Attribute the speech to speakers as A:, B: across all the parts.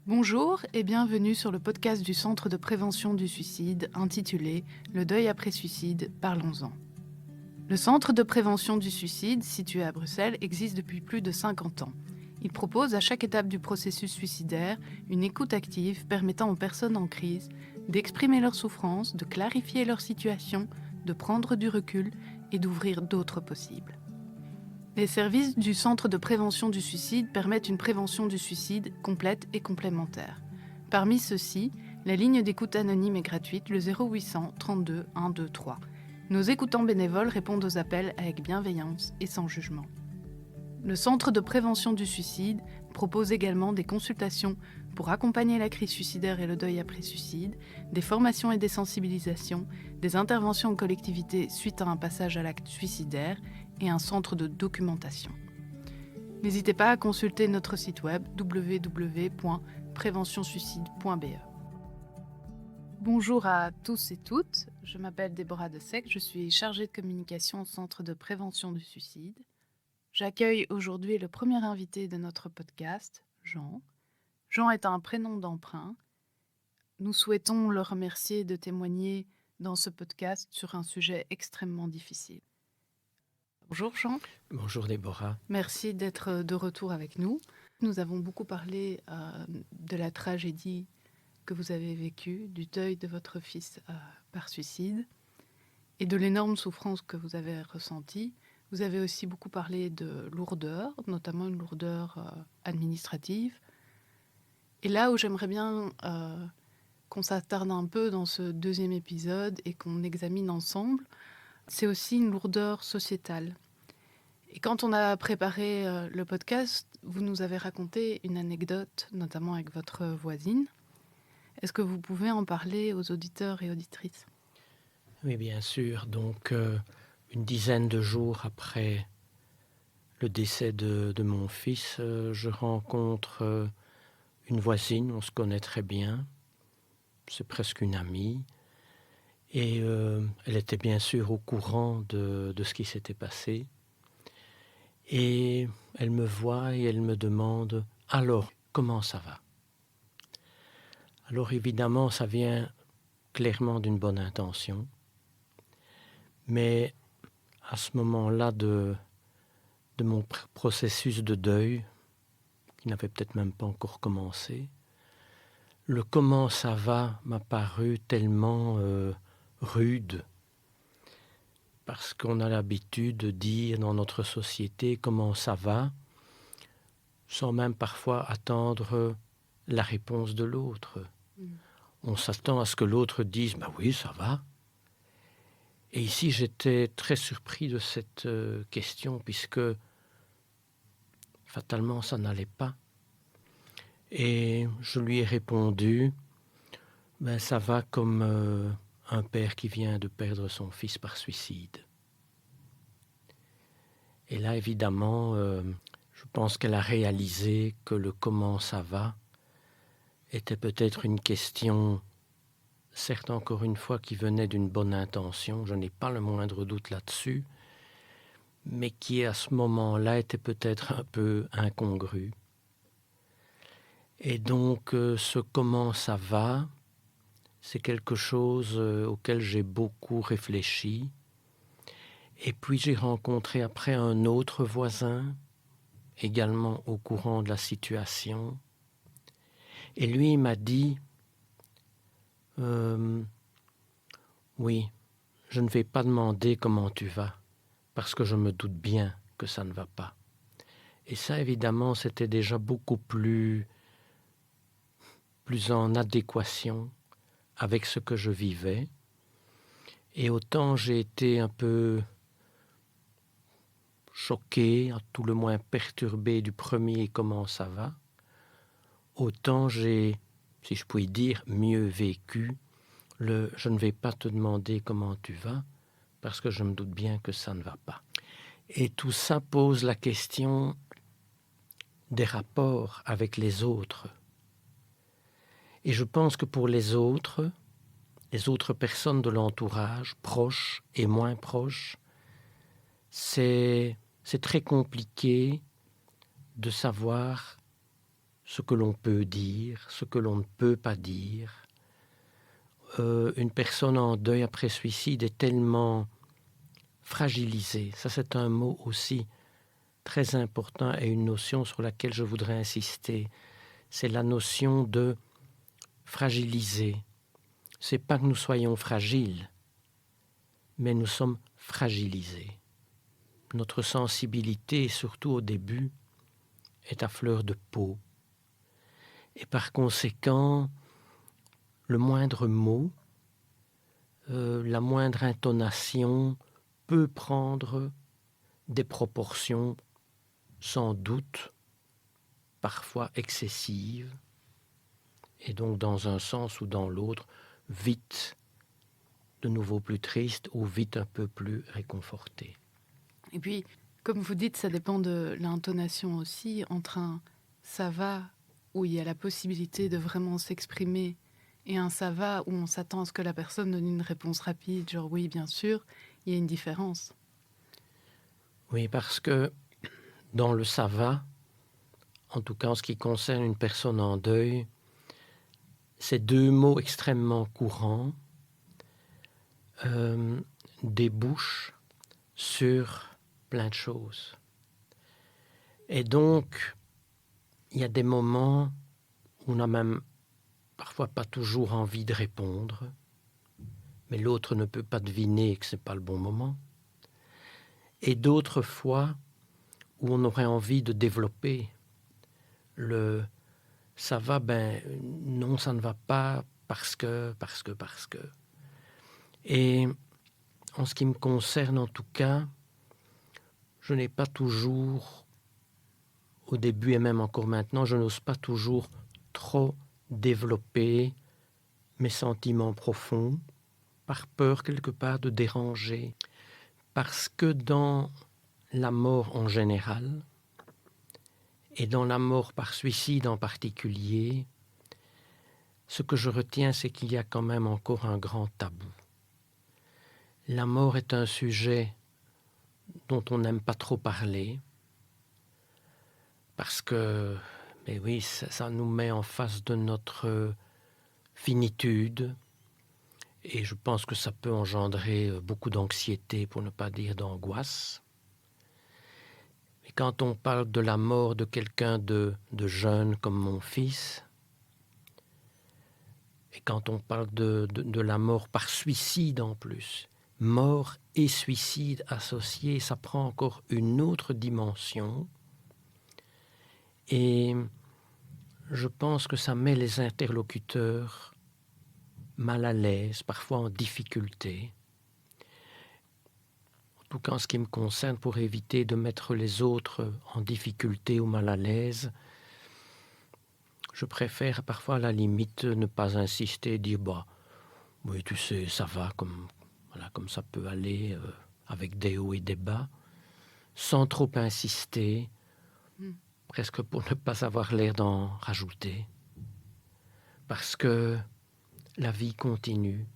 A: Bonjour et bienvenue sur le podcast du Centre de prévention du suicide intitulé « Le deuil après suicide, parlons-en ». Le Centre de prévention du suicide, situé à Bruxelles, existe depuis plus de 50 ans. Il propose à chaque étape du processus suicidaire une écoute active permettant aux personnes en crise d'exprimer leurs souffrances, de clarifier leur situation, de prendre du recul et d'ouvrir d'autres possibles. Les services du Centre de prévention du suicide permettent une prévention du suicide complète et complémentaire. Parmi ceux-ci, la ligne d'écoute anonyme est gratuite, le 0800 32 123. Nos écoutants bénévoles répondent aux appels avec bienveillance et sans jugement. Le Centre de prévention du suicide propose également des consultations pour accompagner la crise suicidaire et le deuil après suicide, des formations et des sensibilisations, des interventions en collectivité suite à un passage à l'acte suicidaire et un centre de documentation. N'hésitez pas à consulter notre site web www.préventionsuicide.be. Bonjour à tous et toutes, je m'appelle Déborah Dessec, je suis chargée de communication au Centre de prévention du suicide. J'accueille aujourd'hui le premier invité de notre podcast, Jean. Jean est un prénom d'emprunt. Nous souhaitons le remercier de témoigner dans ce podcast sur un sujet extrêmement difficile. Bonjour Jean.
B: Bonjour Déborah.
A: Merci d'être de retour avec nous. Nous avons beaucoup parlé de la tragédie que vous avez vécue, du deuil de votre fils par suicide et de l'énorme souffrance que vous avez ressentie. Vous avez aussi beaucoup parlé de lourdeur, notamment une lourdeur administrative. Et là où j'aimerais bien qu'on s'attarde un peu dans ce deuxième épisode et qu'on examine ensemble, c'est aussi une lourdeur sociétale. Et quand on a préparé le podcast, vous nous avez raconté une anecdote, notamment avec votre voisine. Est-ce que vous pouvez en parler aux auditeurs et auditrices ?
B: Oui, bien sûr. Donc, une dizaine de jours après le décès de mon fils, je rencontre une voisine, on se connaît très bien, c'est presque une amie, et elle était bien sûr au courant de ce qui s'était passé. Et elle me voit et elle me demande « Alors, comment ça va ?» Alors évidemment, ça vient clairement d'une bonne intention. Mais à ce moment-là de mon processus de deuil, qui n'avait peut-être même pas encore commencé, le « comment ça va » m'a paru tellement rude, parce qu'on a l'habitude de dire dans notre société « comment ça va », sans même parfois attendre la réponse de l'autre. On s'attend à ce que l'autre dise « bah oui, ça va ». Et ici, j'étais très surpris de cette question, puisque fatalement, ça n'allait pas. Et je lui ai répondu, ben, ça va comme un père qui vient de perdre son fils par suicide. Et là, évidemment, je pense qu'elle a réalisé que le comment ça va était peut-être une question, certes encore une fois, qui venait d'une bonne intention, je n'ai pas le moindre doute là-dessus, mais qui à ce moment-là était peut-être un peu incongru. Et donc ce comment ça va, c'est quelque chose auquel j'ai beaucoup réfléchi. Et puis j'ai rencontré après un autre voisin, également au courant de la situation. Et lui, il m'a dit oui, je ne vais pas demander comment tu vas, parce que je me doute bien que ça ne va pas. Et ça, évidemment, c'était déjà beaucoup plus en adéquation avec ce que je vivais. Et autant j'ai été un peu choqué, à tout le moins perturbé du premier « comment ça va », autant j'ai, si je puis dire, mieux vécu le « je ne vais pas te demander comment tu vas, parce que je me doute bien que ça ne va pas ». Et tout ça pose la question des rapports avec les autres. Et je pense que pour les autres personnes de l'entourage, proches et moins proches, c'est très compliqué de savoir ce que l'on peut dire, ce que l'on ne peut pas dire. Une personne en deuil après suicide est tellement fragilisée. Ça, c'est un mot aussi très important et une notion sur laquelle je voudrais insister. C'est la notion de fragiliser. C'est pas que nous soyons fragiles, mais nous sommes fragilisés. Notre sensibilité, surtout au début, est à fleur de peau. Et par conséquent, le moindre mot, la moindre intonation peut prendre des proportions sans doute parfois excessives, et donc dans un sens ou dans l'autre, vite de nouveau plus triste ou vite un peu plus réconforté.
A: Et puis, comme vous dites, ça dépend de l'intonation aussi, entre un ça va où il y a la possibilité de vraiment s'exprimer et un ça va où on s'attend à ce que la personne donne une réponse rapide, genre oui, bien sûr, il y a une différence.
B: Oui, parce que dans le ça va, en tout cas en ce qui concerne une personne en deuil, ces deux mots extrêmement courants débouchent sur plein de choses. Et donc, il y a des moments où on n'a même parfois pas toujours envie de répondre, mais l'autre ne peut pas deviner que ce n'est pas le bon moment. Et d'autres fois où on aurait envie de développer le « ça va, ben non, ça ne va pas, parce que... » Et en ce qui me concerne en tout cas, je n'ai pas toujours, au début et même encore maintenant, je n'ose pas toujours trop développer mes sentiments profonds, par peur quelque part de déranger. Parce que dans la mort en général, et dans la mort par suicide en particulier, ce que je retiens, c'est qu'il y a quand même encore un grand tabou. La mort est un sujet dont on n'aime pas trop parler, parce que, mais oui, ça nous met en face de notre finitude, et je pense que ça peut engendrer beaucoup d'anxiété, pour ne pas dire d'angoisse. Et quand on parle de la mort de quelqu'un de jeune comme mon fils, et quand on parle de la mort par suicide en plus, mort et suicide associés, ça prend encore une autre dimension. Et je pense que ça met les interlocuteurs mal à l'aise, parfois en difficulté. En tout cas, en ce qui me concerne, pour éviter de mettre les autres en difficulté ou mal à l'aise, je préfère parfois à la limite ne pas insister, dire bah oui, tu sais, ça va, comme ça peut aller, avec des hauts et des bas, sans trop insister, presque pour ne pas avoir l'air d'en rajouter. Parce que la vie continue.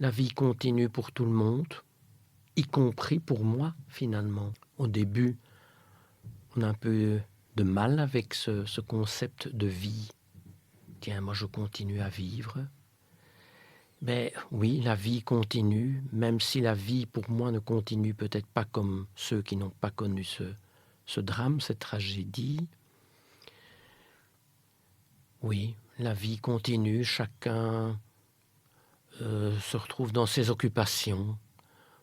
B: La vie continue pour tout le monde, y compris pour moi, finalement. Au début, on a un peu de mal avec ce concept de vie. Tiens, moi je continue à vivre. Mais oui, la vie continue, même si la vie pour moi ne continue peut-être pas comme ceux qui n'ont pas connu ce drame, cette tragédie. Oui, la vie continue, chacun se retrouve dans ses occupations,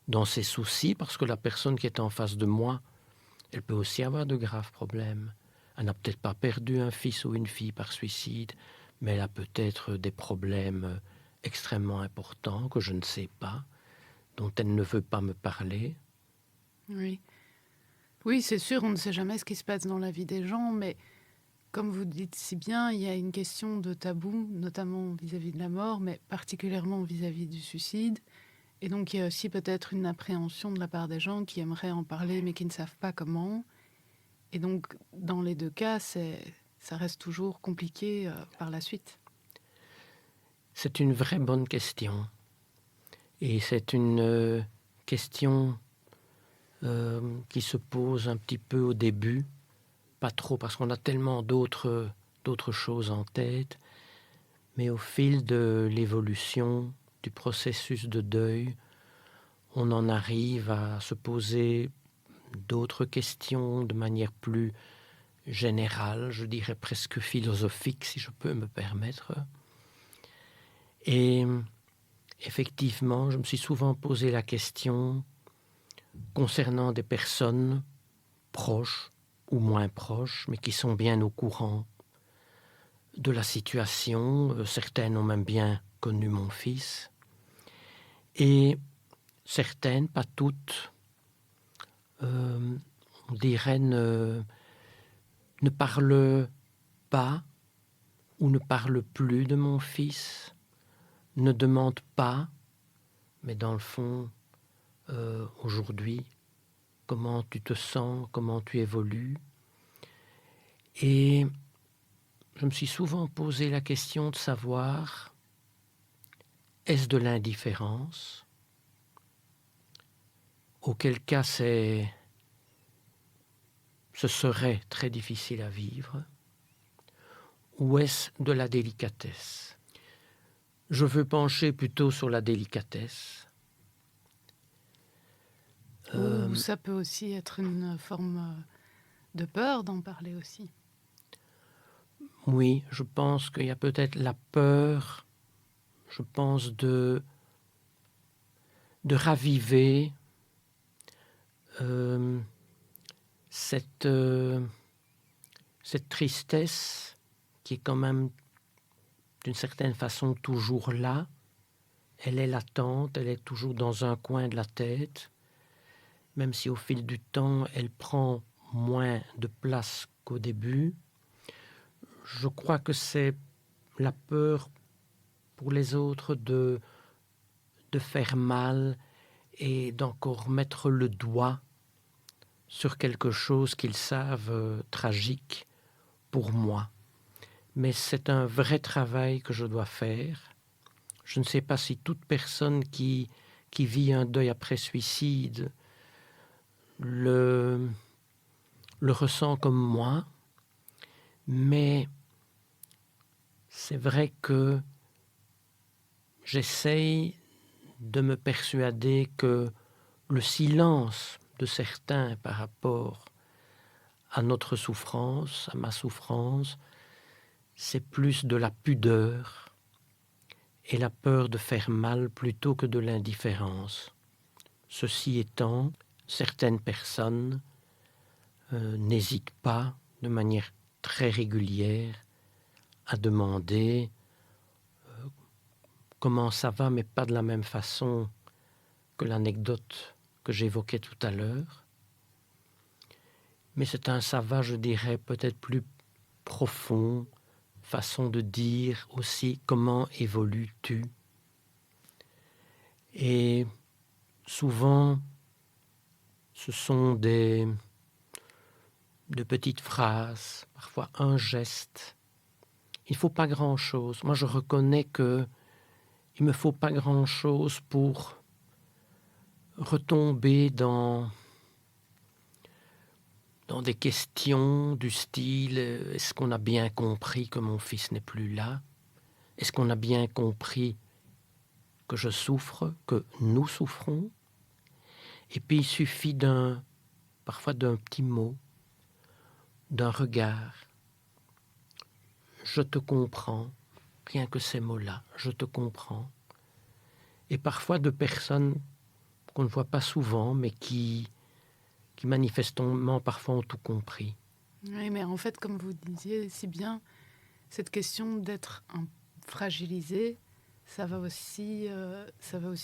B: dans ses soucis, parce que la personne qui est en face de moi, elle peut aussi avoir de graves problèmes. Elle n'a peut-être pas perdu un fils ou une fille par suicide, mais elle a peut-être des problèmes extrêmement importants que je ne sais pas, dont elle ne veut pas me parler.
A: Oui. Oui, c'est sûr, on ne sait jamais ce qui se passe dans la vie des gens, mais comme vous dites si bien, il y a une question de tabou, notamment vis-à-vis de la mort, mais particulièrement vis-à-vis du suicide. Et donc, il y a aussi peut-être une appréhension de la part des gens qui aimeraient en parler, mais qui ne savent pas comment. Et donc, dans les deux cas, ça reste toujours compliqué par la suite.
B: C'est une vraie bonne question. Et c'est une question qui se pose un petit peu au début pas trop parce qu'on a tellement d'autres choses en tête. Mais au fil de l'évolution du processus de deuil, on en arrive à se poser d'autres questions de manière plus générale, je dirais presque philosophique, si je peux me permettre. Et effectivement, je me suis souvent posé la question concernant des personnes proches ou moins proches, mais qui sont bien au courant de la situation. Certaines ont même bien connu mon fils. Et certaines, pas toutes, on dirait ne parlent pas ou ne parlent plus de mon fils, ne demandent pas, mais dans le fond, aujourd'hui, comment tu te sens, comment tu évolues. Et je me suis souvent posé la question de savoir, est-ce de l'indifférence? Auquel cas ce serait très difficile à vivre, ou est-ce de la délicatesse? Je veux pencher plutôt sur la délicatesse.
A: Ou ça peut aussi être une forme de peur d'en parler aussi.
B: Oui, je pense qu'il y a peut-être la peur, je pense de raviver cette tristesse qui est quand même d'une certaine façon toujours là. Elle est latente, elle est toujours dans un coin de la tête, même si au fil du temps, elle prend moins de place qu'au début. Je crois que c'est la peur pour les autres de faire mal et d'encore mettre le doigt sur quelque chose qu'ils savent tragique pour moi. Mais c'est un vrai travail que je dois faire. Je ne sais pas si toute personne qui vit un deuil après suicide le ressent comme moi, mais c'est vrai que j'essaye de me persuader que le silence de certains par rapport à notre souffrance, à ma souffrance, c'est plus de la pudeur et la peur de faire mal plutôt que de l'indifférence. Ceci étant, certaines personnes n'hésitent pas de manière très régulière à demander comment ça va, mais pas de la même façon que l'anecdote que j'évoquais tout à l'heure. Mais c'est un ça va, je dirais, peut-être plus profond, façon de dire aussi comment évolues-tu. Et souvent, ce sont de petites phrases, parfois un geste. Il ne faut pas grand-chose. Moi, je reconnais qu'il ne me faut pas grand-chose pour retomber dans des questions du style « Est-ce qu'on a bien compris que mon fils n'est plus là? Est-ce qu'on a bien compris que je souffre, que nous souffrons ?» Et puis il suffit parfois d'un petit mot, d'un regard. Je te comprends, rien que ces mots-là, je te comprends. Et parfois de personnes qu'on ne voit pas souvent, mais qui manifestement parfois ont tout compris.
A: Oui, mais en fait, comme vous disiez si bien, cette question d'être fragilisé, ça va aussi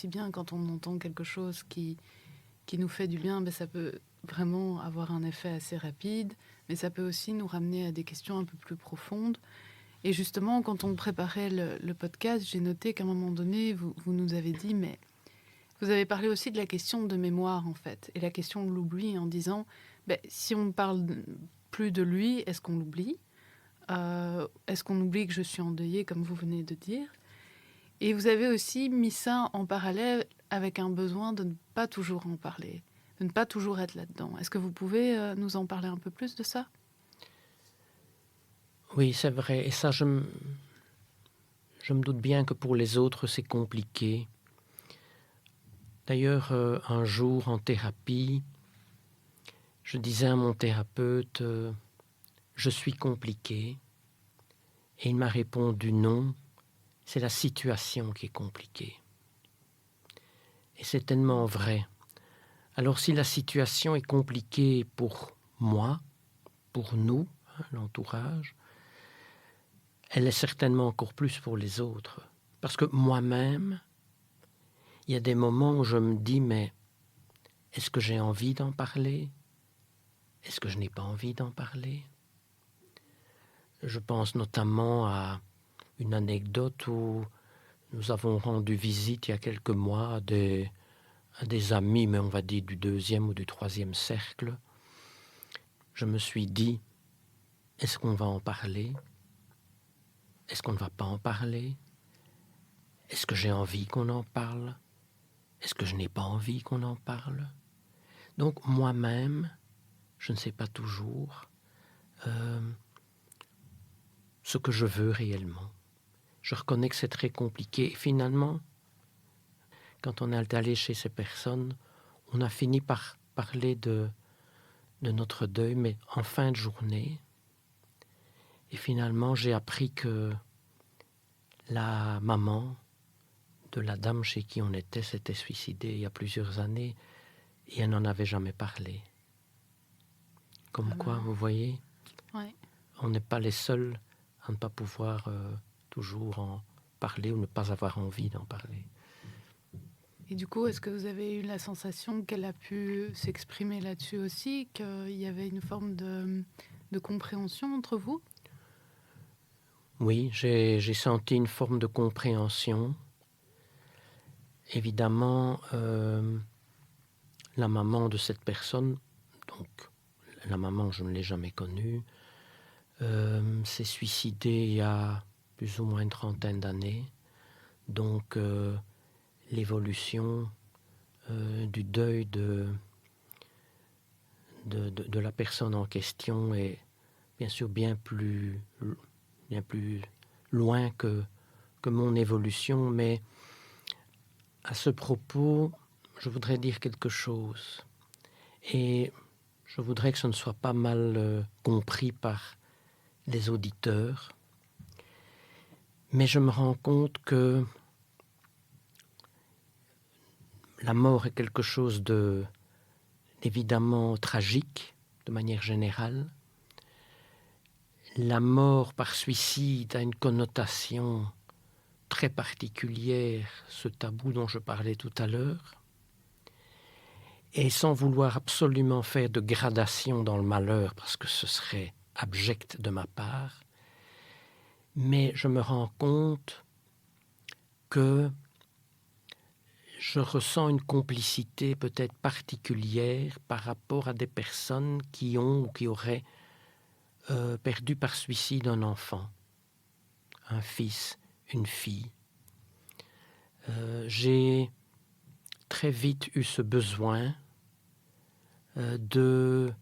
A: bien quand on entend quelque chose qui nous fait du bien. Ben, ça peut vraiment avoir un effet assez rapide, mais ça peut aussi nous ramener à des questions un peu plus profondes. Et justement, quand on préparait le podcast, j'ai noté qu'à un moment donné, vous nous avez dit, mais vous avez parlé aussi de la question de mémoire, en fait, et la question de l'oubli, en disant, ben, si on ne parle plus de lui, est-ce qu'on l'oublie? Est-ce qu'on oublie que je suis endeuillée, comme vous venez de dire? Et vous avez aussi mis ça en parallèle avec un besoin de ne pas toujours en parler, de ne pas toujours être là-dedans. Est-ce que vous pouvez nous en parler un peu plus de ça?
B: Oui, c'est vrai. Et ça, je me doute bien que pour les autres, c'est compliqué. D'ailleurs, un jour en thérapie, je disais à mon thérapeute, je suis compliqué. Et il m'a répondu non, c'est la situation qui est compliquée. Et c'est tellement vrai. Alors si la situation est compliquée pour moi, pour nous, l'entourage, elle est certainement encore plus pour les autres. Parce que moi-même, il y a des moments où je me dis, mais est-ce que j'ai envie d'en parler? Est-ce que je n'ai pas envie d'en parler? Je pense notamment à une anecdote où nous avons rendu visite il y a quelques mois à des amis, mais on va dire du 2e ou du 3e cercle. Je me suis dit, est-ce qu'on va en parler? Est-ce qu'on ne va pas en parler? Est-ce que j'ai envie qu'on en parle? Est-ce que je n'ai pas envie qu'on en parle? Donc moi-même, je ne sais pas toujours ce que je veux réellement. Je reconnais que c'est très compliqué. Et finalement, quand on est allé chez ces personnes, on a fini par parler de notre deuil, mais en fin de journée. Et finalement, j'ai appris que la maman de la dame chez qui on était s'était suicidée il y a plusieurs années et elle n'en avait jamais parlé. Comme quoi, vous voyez,
A: Ouais.
B: on n'est pas les seuls à ne pas pouvoir toujours en parler ou ne pas avoir envie d'en parler.
A: Et du coup, est-ce que vous avez eu la sensation qu'elle a pu s'exprimer là-dessus aussi, qu'il y avait une forme de compréhension entre vous?
B: Oui, j'ai senti une forme de compréhension. Évidemment, la maman de cette personne, donc la maman, je ne l'ai jamais connue, s'est suicidée il y a plus ou moins une 30aine d'années. Donc, l'évolution du deuil de la personne en question est bien sûr bien plus loin que mon évolution, mais à ce propos, je voudrais dire quelque chose. Et je voudrais que ce ne soit pas mal compris par les auditeurs, mais je me rends compte que la mort est quelque chose d'évidemment tragique, de manière générale. La mort par suicide a une connotation très particulière, ce tabou dont je parlais tout à l'heure. Et sans vouloir absolument faire de gradation dans le malheur, parce que ce serait abject de ma part, mais je me rends compte que je ressens une complicité peut-être particulière par rapport à des personnes qui ont ou qui auraient perdu par suicide un enfant, un fils, une fille. J'ai très vite eu ce besoin de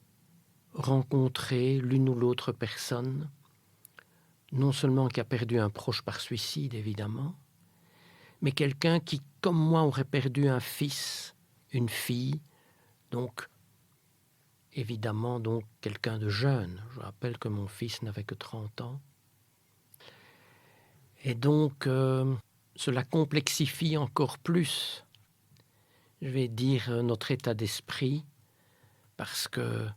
B: rencontrer l'une ou l'autre personne, non seulement qui a perdu un proche par suicide, évidemment, mais quelqu'un qui, comme moi, aurait perdu un fils, une fille, donc évidemment donc quelqu'un de jeune. Je rappelle que mon fils n'avait que 30 ans. Et donc, cela complexifie encore plus, je vais dire, notre état d'esprit, parce que,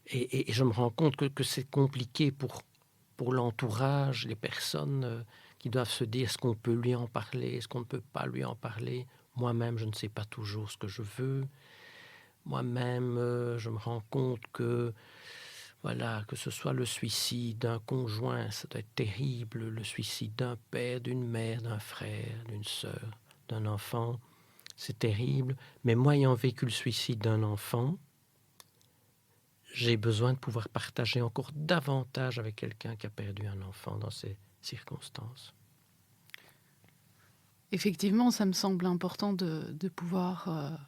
B: et je me rends compte que c'est compliqué pour l'entourage, les personnes qui doivent se dire, est-ce qu'on peut lui en parler, est-ce qu'on ne peut pas lui en parler? Moi-même, je ne sais pas toujours ce que je veux. Moi-même, je me rends compte que, voilà, que ce soit le suicide d'un conjoint, ça doit être terrible, le suicide d'un père, d'une mère, d'un frère, d'une sœur, d'un enfant, c'est terrible. Mais moi, ayant vécu le suicide d'un enfant, j'ai besoin de pouvoir partager encore davantage avec quelqu'un qui a perdu un enfant dans ces circonstances.
A: Effectivement, ça me semble important de pouvoir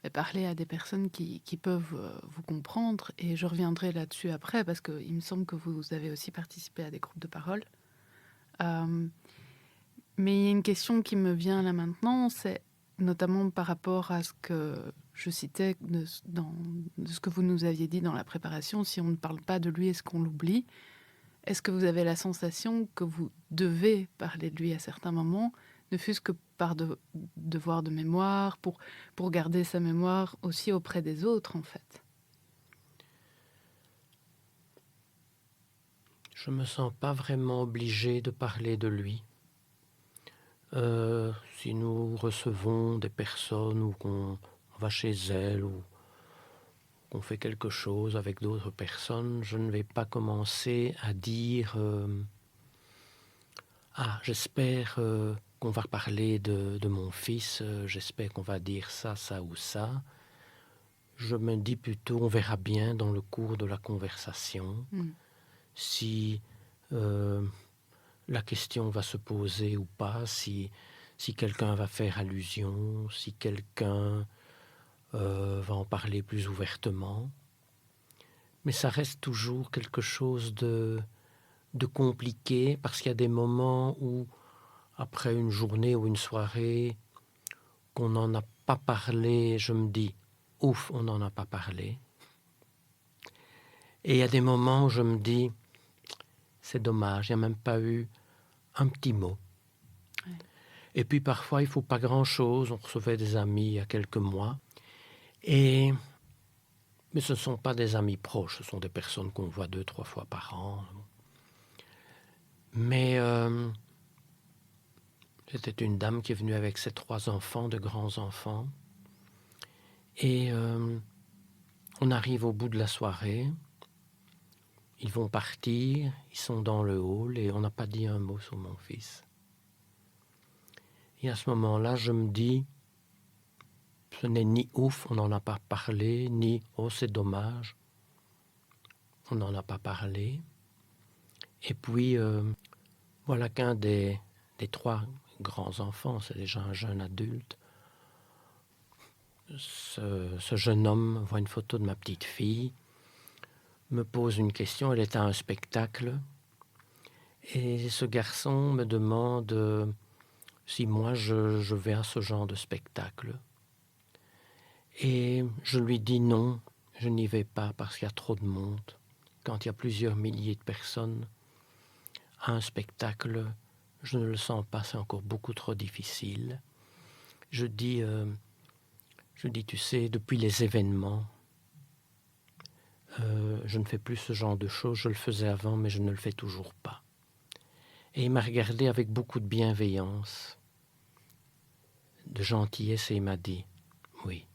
A: parler à des personnes qui peuvent vous comprendre. Et je reviendrai là-dessus après, parce qu'il me semble que vous avez aussi participé à des groupes de parole. Euh, mais il y a une question qui me vient là maintenant, c'est notamment par rapport à ce que je citais de ce que vous nous aviez dit dans la préparation. Si on ne parle pas de lui, est-ce qu'on l'oublie? Est-ce que vous avez la sensation que vous devez parler de lui à certains moments, ne fût-ce que par devoir de mémoire, pour garder sa mémoire aussi auprès des autres, en fait?
B: Je me sens pas vraiment obligé de parler de lui. Si nous recevons des personnes ou qu'on va chez elles ou qu'on fait quelque chose avec d'autres personnes, je ne vais pas commencer à dire j'espère qu'on va parler de mon fils, j'espère qu'on va dire ça, ça ou ça. Je me dis plutôt, on verra bien dans le cours de la conversation si la question va se poser ou pas, si quelqu'un va faire allusion, si quelqu'un va en parler plus ouvertement. Mais ça reste toujours quelque chose de compliqué, parce qu'il y a des moments où, après une journée ou une soirée, qu'on n'en a pas parlé, je me dis, ouf, on n'en a pas parlé. Et il y a des moments où je me dis, c'est dommage, il n'y a même pas eu un petit mot.
A: Ouais.
B: Et puis parfois, il ne faut pas grand-chose. On recevait des amis il y a quelques mois. Mais ce ne sont pas des amis proches, ce sont des personnes qu'on voit 2-3 fois par an. Mais c'était une dame qui est venue avec ses 3 enfants, de grands enfants. Et on arrive au bout de la soirée. Ils vont partir, ils sont dans le hall et on n'a pas dit un mot sur mon fils. Et à ce moment-là, je me dis, ce n'est ni ouf, on n'en a pas parlé, ni oh c'est dommage, on n'en a pas parlé. Et puis, voilà qu'un des 3 grands enfants, c'est déjà un jeune adulte, ce jeune homme voit une photo de ma petite fille, me pose une question, elle est à un spectacle, et ce garçon me demande si moi je vais à ce genre de spectacle. Et je lui dis non, je n'y vais pas parce qu'il y a trop de monde. Quand il y a plusieurs milliers de personnes à un spectacle, je ne le sens pas, c'est encore beaucoup trop difficile. Je dis, tu sais, depuis les événements, je ne fais plus ce genre de choses. Je le faisais avant, mais je ne le fais toujours pas. Et il m'a regardé avec beaucoup de bienveillance, de gentillesse, et il m'a dit, oui,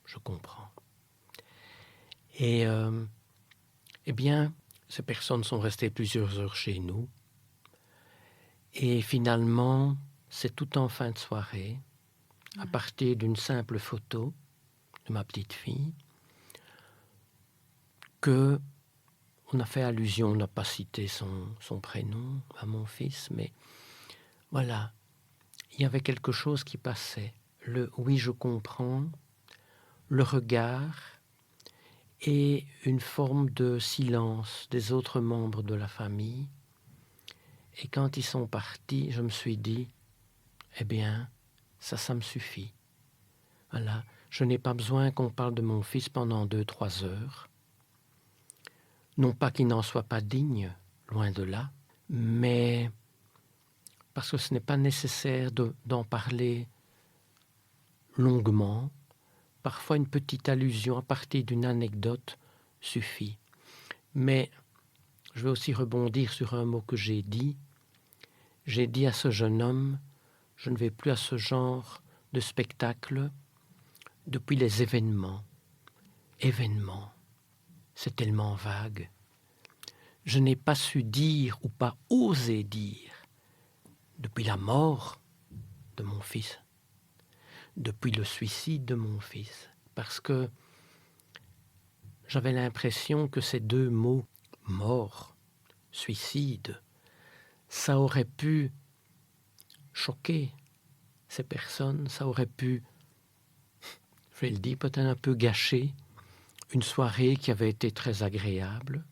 B: je comprends. Et eh bien, ces personnes sont restées plusieurs heures chez nous. Et finalement, c'est tout en fin de soirée, à partir d'une simple photo de ma petite fille, que on a fait allusion, on n'a pas cité son prénom à mon fils, mais voilà, il y avait quelque chose qui passait. Le « oui, je comprends », le regard et une forme de silence des autres membres de la famille. Et quand ils sont partis, je me suis dit, eh bien, ça me suffit. Voilà, je n'ai pas besoin qu'on parle de mon fils pendant 2-3 heures. Non pas qu'il n'en soit pas digne, loin de là, mais parce que ce n'est pas nécessaire d'en parler longuement. Parfois, une petite allusion à partir d'une anecdote suffit. Mais je vais aussi rebondir sur un mot que j'ai dit. J'ai dit à ce jeune homme, je ne vais plus à ce genre de spectacle depuis les événements. Événements, c'est tellement vague. Je n'ai pas su dire ou pas osé dire depuis la mort de mon fils, depuis le suicide de mon fils, parce que j'avais l'impression que ces 2 mots, mort, suicide, ça aurait pu choquer ces personnes, ça aurait pu je vais le dire, peut-être un peu gâché une soirée qui avait été très agréable,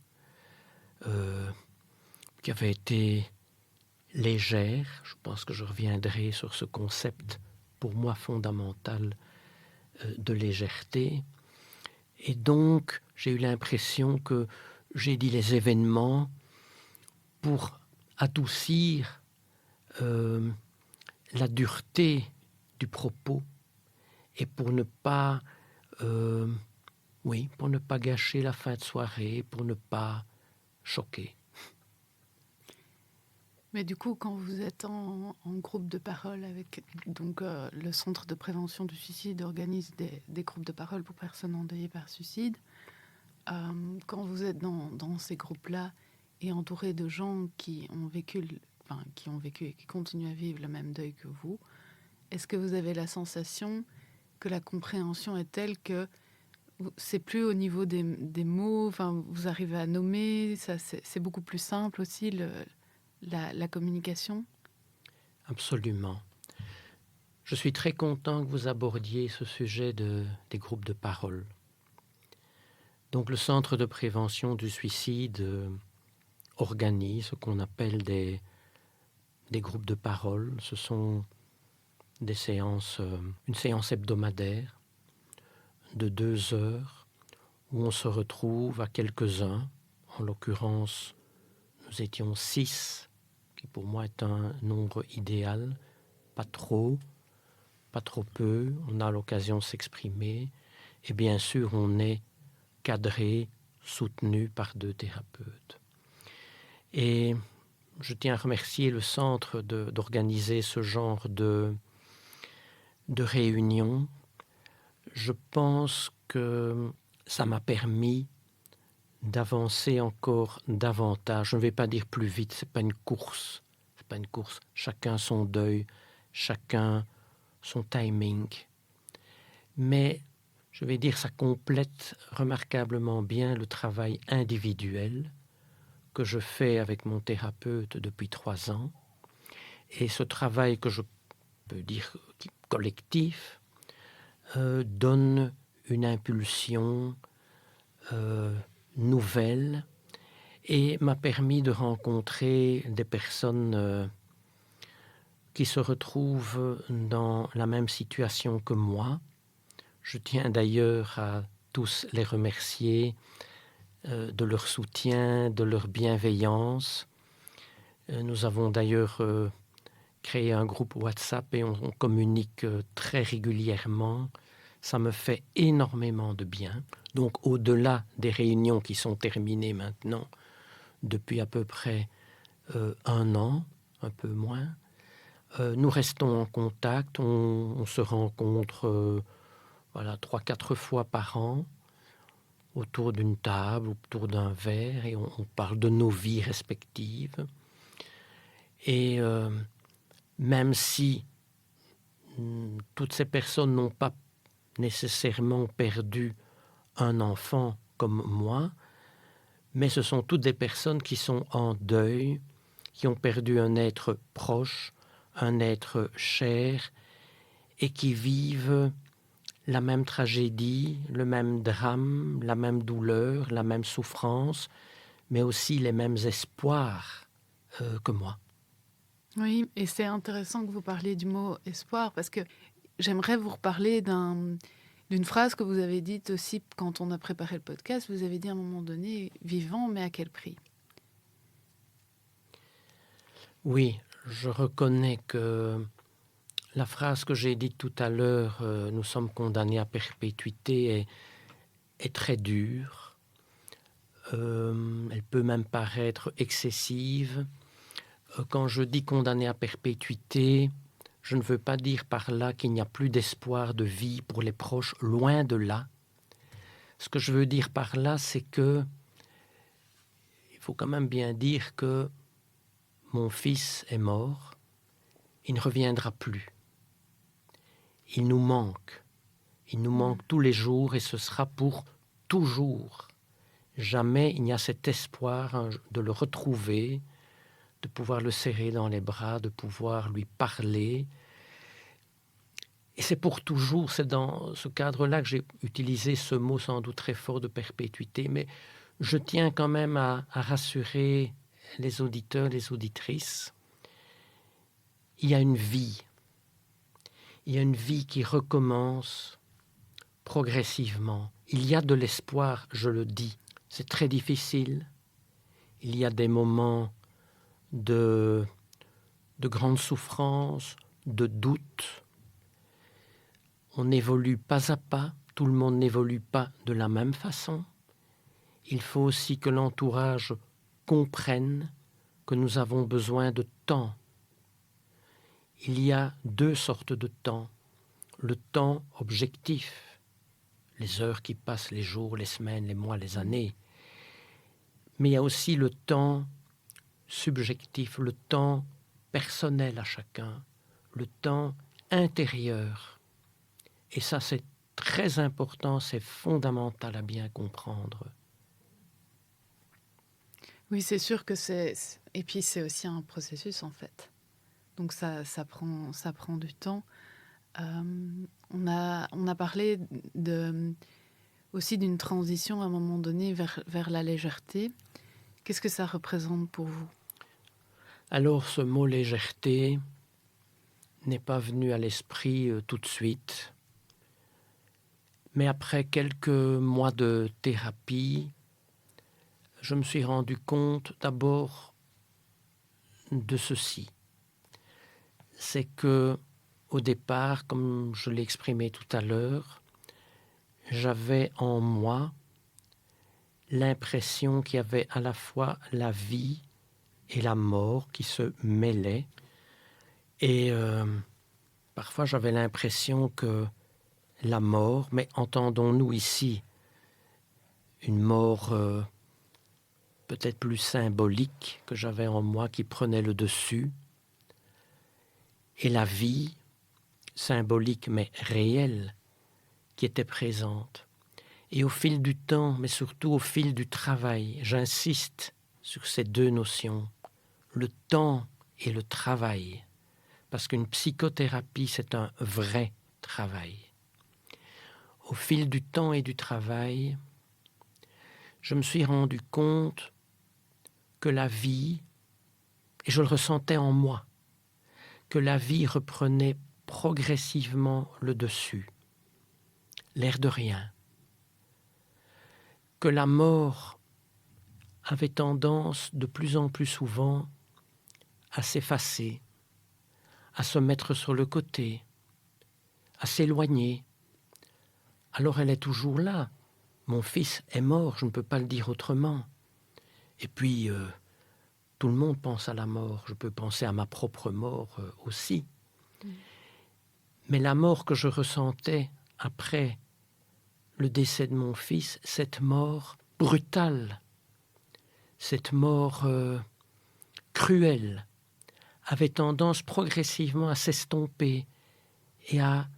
B: qui avait été légère. Je pense que je reviendrai sur ce concept pour moi fondamental de légèreté. Et donc, j'ai eu l'impression que j'ai dit les événements pour adoucir la dureté du propos et pour ne pas, pour ne pas gâcher la fin de soirée, pour ne pas choquer.
A: Mais du coup, quand vous êtes en groupe de parole avec donc le Centre de prévention du suicide organise des groupes de parole pour personnes endeuillées par suicide. Quand vous êtes dans ces groupes-là et entouré de gens qui ont vécu et qui continuent à vivre le même deuil que vous, est-ce que vous avez la sensation que la compréhension est telle que c'est plus au niveau des mots, enfin, vous arrivez à nommer, ça, c'est beaucoup plus simple aussi, la communication?
B: Absolument. Je suis très content que vous abordiez ce sujet des groupes de parole. Donc le Centre de prévention du suicide organise ce qu'on appelle des groupes de parole. Ce sont des séances, une séance hebdomadaire de 2 heures où on se retrouve à quelques-uns. En l'occurrence, nous étions 6, qui pour moi est un nombre idéal. Pas trop peu. On a l'occasion de s'exprimer. Et bien sûr, on est cadré, soutenu par 2 thérapeutes. Et je tiens à remercier le centre d'organiser ce genre de réunion. Je pense que ça m'a permis d'avancer encore davantage. Je ne vais pas dire plus vite, c'est pas une course. Chacun son deuil, chacun son timing. Mais je vais dire, ça complète remarquablement bien le travail individuel que je fais avec mon thérapeute depuis 3 ans. Et ce travail que je peux dire collectif donne une impulsion nouvelle et m'a permis de rencontrer des personnes qui se retrouvent dans la même situation que moi. Je tiens d'ailleurs à tous les remercier de leur soutien, de leur bienveillance. Nous avons d'ailleurs créé un groupe WhatsApp et on communique très régulièrement. Ça me fait énormément de bien. Donc au-delà des réunions qui sont terminées maintenant depuis à peu près 1 an, un peu moins, nous restons en contact. On se rencontre 3-4 fois par an autour d'une table, autour d'un verre, et on parle de nos vies respectives. Et même si toutes ces personnes n'ont pas nécessairement perdu un enfant comme moi, mais ce sont toutes des personnes qui sont en deuil, qui ont perdu un être proche, un être cher, et qui vivent la même tragédie, le même drame, la même douleur, la même souffrance, mais aussi les mêmes espoirs que moi.
A: Oui, et c'est intéressant que vous parliez du mot espoir, parce que j'aimerais vous reparler d'une phrase que vous avez dite aussi quand on a préparé le podcast. Vous avez dit à un moment donné, vivant, mais à quel prix?
B: Oui, je reconnais que la phrase que j'ai dite tout à l'heure, nous sommes condamnés à perpétuité, est très dure. Elle peut même paraître excessive. Quand je dis condamné à perpétuité, je ne veux pas dire par là qu'il n'y a plus d'espoir de vie pour les proches, loin de là. Ce que je veux dire par là, c'est que il faut quand même bien dire que mon fils est mort, il ne reviendra plus. Il nous manque tous les jours et ce sera pour toujours. Jamais il n'y a cet espoir de le retrouver, de pouvoir le serrer dans les bras, de pouvoir lui parler. Et c'est pour toujours, c'est dans ce cadre-là que j'ai utilisé ce mot sans doute très fort de perpétuité, mais je tiens quand même à rassurer les auditeurs, les auditrices. Il y a une vie. Il y a une vie qui recommence progressivement. Il y a de l'espoir, je le dis. C'est très difficile. Il y a des moments de grande souffrance, de doute. On n'évolue pas à pas. Tout le monde n'évolue pas de la même façon. Il faut aussi que l'entourage comprenne que nous avons besoin de temps. Il y a deux sortes de temps. Le temps objectif, les heures qui passent, les jours, les semaines, les mois, les années. Mais il y a aussi le temps subjectif, le temps personnel à chacun, le temps intérieur. Et ça, c'est très important, c'est fondamental à bien comprendre.
A: Oui, c'est sûr que c'est... Et puis, c'est aussi un processus, en fait. Donc, ça prend du temps. On a parlé aussi d'une transition à un moment donné vers la légèreté. Qu'est-ce que ça représente pour vous?
B: Alors, ce mot légèreté n'est pas venu à l'esprit tout de suite. Mais après quelques mois de thérapie, je me suis rendu compte d'abord de ceci. C'est que, au départ, comme je l'ai exprimé tout à l'heure, j'avais en moi l'impression qu'il y avait à la fois la vie et la mort qui se mêlaient. Et parfois j'avais l'impression que la mort, mais entendons-nous ici une mort peut-être plus symbolique que j'avais en moi qui prenait le dessus, et la vie, symbolique mais réelle, qui était présente. Et au fil du temps, mais surtout au fil du travail, j'insiste sur ces deux notions, le temps et le travail, parce qu'une psychothérapie, c'est un vrai travail. Au fil du temps et du travail, je me suis rendu compte que la vie, et je le ressentais en moi, que la vie reprenait progressivement le dessus, l'air de rien, que la mort avait tendance de plus en plus souvent à s'effacer, à se mettre sur le côté, à s'éloigner. Alors elle est toujours là. Mon fils est mort, je ne peux pas le dire autrement. Et puis, tout le monde pense à la mort. Je peux penser à ma propre mort aussi. Mais la mort que je ressentais après le décès de mon fils, cette mort brutale, cette mort cruelle, avait tendance progressivement à s'estomper et à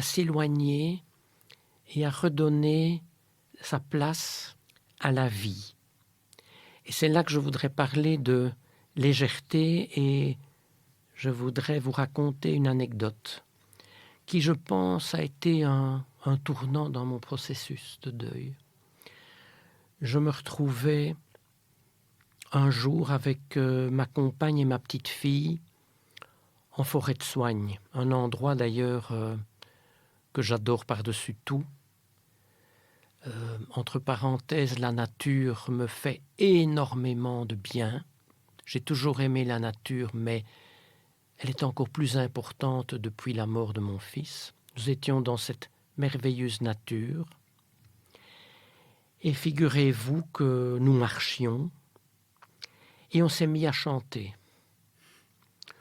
B: s'éloigner et à redonner sa place à la vie. Et c'est là que je voudrais parler de légèreté et je voudrais vous raconter une anecdote qui, je pense, a été un tournant dans mon processus de deuil. Je me retrouvais un jour avec ma compagne et ma petite fille en forêt de Soignes, un endroit d'ailleurs que j'adore par-dessus tout. Entre parenthèses, la nature me fait énormément de bien. J'ai toujours aimé la nature, mais elle est encore plus importante depuis la mort de mon fils. Nous étions dans cette merveilleuse nature. Et figurez-vous que nous marchions et on s'est mis à chanter.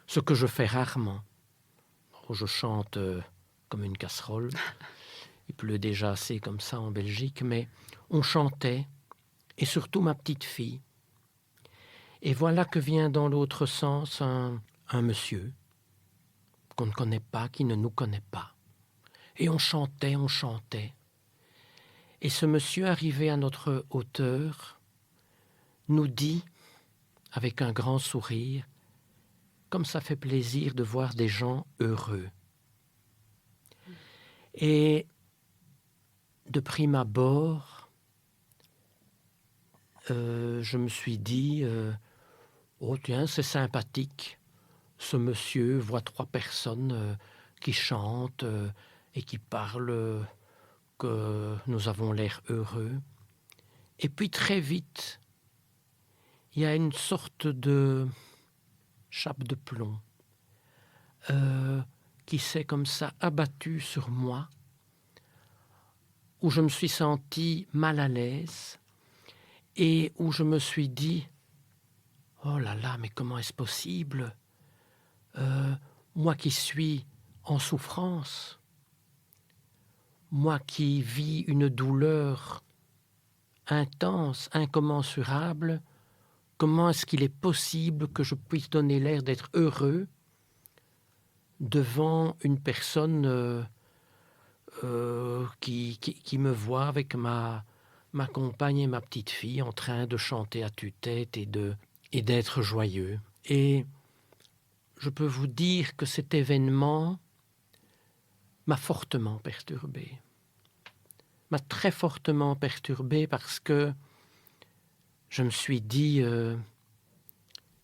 B: Ce que je fais rarement. Je chante comme une casserole. Il pleut déjà assez comme ça en Belgique, mais on chantait, et surtout ma petite fille. Et voilà que vient dans l'autre sens un monsieur qu'on ne connaît pas, qui ne nous connaît pas. Et on chantait. Et ce monsieur arrivé à notre hauteur nous dit, avec un grand sourire, comme ça fait plaisir de voir des gens heureux. Et de prime abord, je me suis dit, oh tiens, c'est sympathique. Ce monsieur voit 3 personnes qui chantent et qui parlent que nous avons l'air heureux. Et puis très vite, il y a une sorte de chape de plomb qui s'est comme ça abattue sur moi, où je me suis senti mal à l'aise et où je me suis dit « Oh là là, mais comment est-ce possible ? Moi qui suis en souffrance, moi qui vis une douleur intense, incommensurable, comment est-ce qu'il est possible que je puisse donner l'air d'être heureux devant une personne qui me voit avec ma compagne et ma petite fille en train de chanter à tue-tête et d'être joyeux. Et je peux vous dire que cet événement m'a fortement perturbé. M'a très fortement perturbé parce que je me suis dit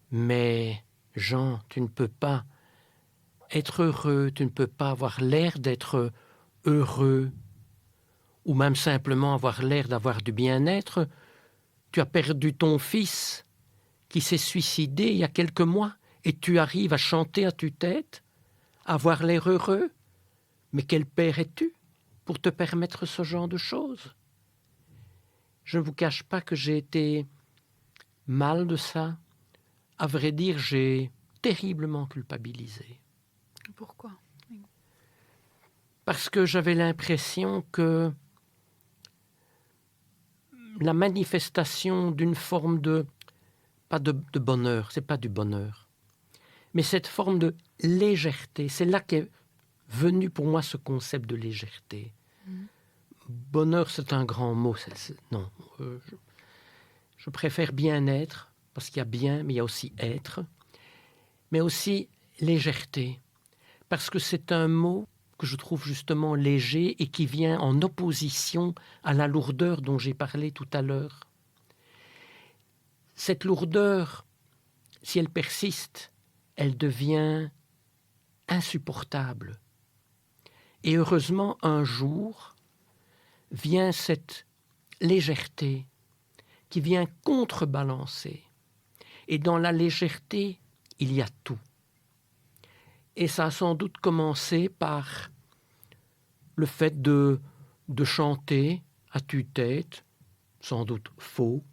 B: mais Jean, tu ne peux pas être heureux, tu ne peux pas avoir l'air d'être heureux ou même simplement avoir l'air d'avoir du bien-être. Tu as perdu ton fils qui s'est suicidé il y a quelques mois et tu arrives à chanter à tue-tête, à avoir l'air heureux. Mais quel père es-tu pour te permettre ce genre de choses ? Je ne vous cache pas que j'ai été mal de ça. À vrai dire, j'ai terriblement culpabilisé.
A: Pourquoi ?
B: Parce que j'avais l'impression que la manifestation d'une forme de, pas de bonheur, c'est pas du bonheur, mais cette forme de légèreté, c'est là qu'est venu pour moi ce concept de légèreté. Bonheur, c'est un grand mot. Non, je préfère bien-être, parce qu'il y a bien, mais il y a aussi être, mais aussi légèreté, parce que c'est un mot que je trouve justement léger et qui vient en opposition à la lourdeur dont j'ai parlé tout à l'heure. Cette lourdeur, si elle persiste, elle devient insupportable. Et heureusement, un jour, vient cette légèreté qui vient contrebalancer. Et dans la légèreté, il y a tout. Et ça a sans doute commencé par le fait de chanter à tue-tête, sans doute faux,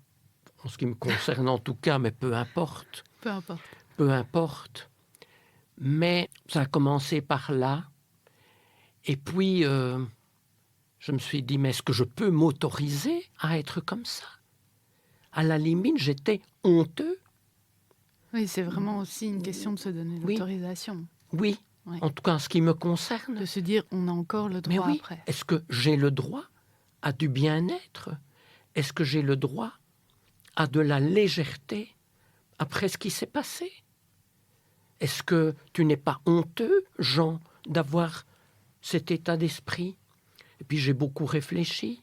B: en ce qui me concerne en tout cas, mais peu importe.
A: Peu importe.
B: Peu importe. Mais ça a commencé par là. Et puis, je me suis dit, mais est-ce que je peux m'autoriser à être comme ça ? À la limite, j'étais honteux.
A: Oui, c'est vraiment aussi une question de se donner l'autorisation.
B: Oui, en tout cas en ce qui me concerne.
A: De se dire, on a encore le droit après.
B: Est-ce que j'ai le droit à du bien-être ? Est-ce que j'ai le droit à de la légèreté après ce qui s'est passé ? Est-ce que tu n'es pas honteux, Jean, d'avoir cet état d'esprit ? Et puis j'ai beaucoup réfléchi.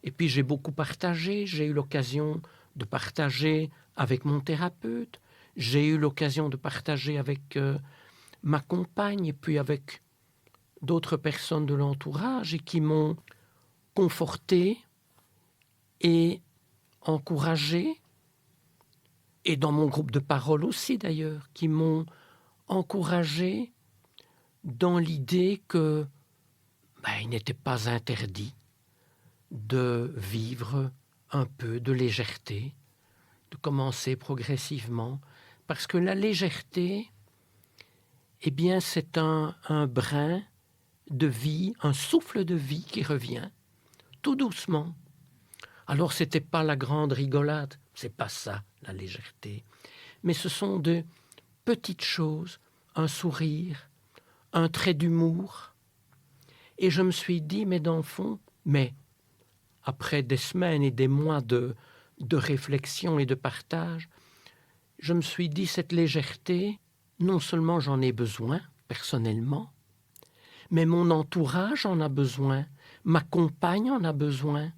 B: Et puis j'ai beaucoup partagé. J'ai eu l'occasion de partager avec mon thérapeute. J'ai eu l'occasion de partager avec ma compagne et puis avec d'autres personnes de l'entourage et qui m'ont conforté et encouragé. Et dans mon groupe de parole aussi d'ailleurs, qui m'ont encouragé dans l'idée que il n'était pas interdit de vivre un peu de légèreté, de commencer progressivement, parce que la légèreté, eh bien, c'est un brin de vie, un souffle de vie qui revient, tout doucement. Alors, ce n'était pas la grande rigolade, c'est pas ça, la légèreté, mais ce sont de petites choses, un sourire, un trait d'humour. Et je me suis dit, mais dans le fond, après des semaines et des mois de réflexion et de partage, je me suis dit, cette légèreté, non seulement j'en ai besoin, personnellement, mais mon entourage en a besoin, ma compagne en a besoin,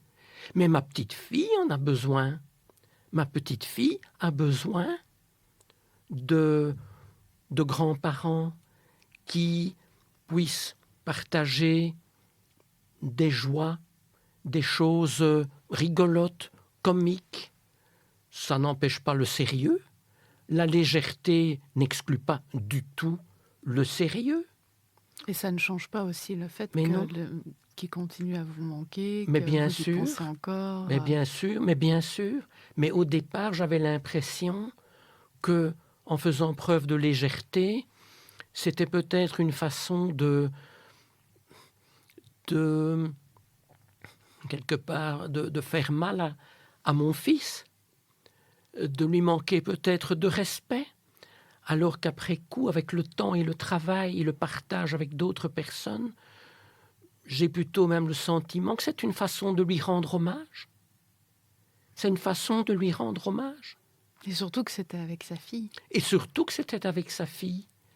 B: mais ma petite fille en a besoin. Ma petite fille a besoin de grands-parents qui puissent partager des joies, des choses rigolotes, comiques. Ça n'empêche pas le sérieux. La légèreté n'exclut pas du tout le sérieux.
A: Et ça ne change pas aussi le fait qu'il continue à vous manquer,
B: mais
A: que
B: bien
A: vous y
B: sûr,
A: pensez encore.
B: Mais bien sûr. Mais au départ, j'avais l'impression que, en faisant preuve de légèreté, c'était peut-être une façon de quelque part, de faire mal à mon fils, de lui manquer peut-être de respect, alors qu'après coup, avec le temps et le travail et le partage avec d'autres personnes, j'ai plutôt même le sentiment que c'est une façon de lui rendre hommage. C'est une façon de lui rendre hommage.
A: Et surtout que c'était avec sa fille.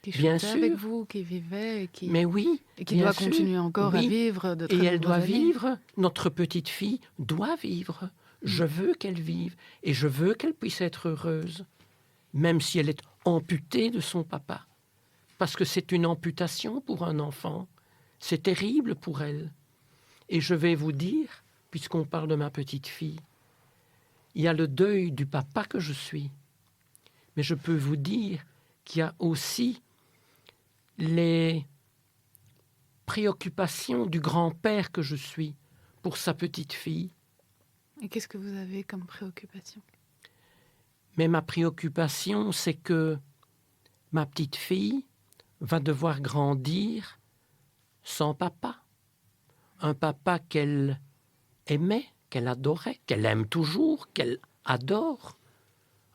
A: Qui
B: bien
A: chantait
B: sûr.
A: Avec vous, qui vivait,
B: Mais oui,
A: et qui doit continuer encore à vivre de très
B: et elle doit
A: années.
B: vivre, notre petite fille doit vivre. Je veux qu'elle vive et je veux qu'elle puisse être heureuse, même si elle est amputée de son papa. Parce que c'est une amputation pour un enfant. C'est terrible pour elle. Et je vais vous dire, puisqu'on parle de ma petite fille, il y a le deuil du papa que je suis. Mais je peux vous dire qu'il y a aussi les préoccupations du grand-père que je suis pour sa petite fille.
A: Et qu'est-ce que vous avez comme préoccupation ?
B: Mais ma préoccupation, c'est que ma petite fille va devoir grandir sans papa. Un papa qu'elle aimait, qu'elle adorait, qu'elle aime toujours, qu'elle adore.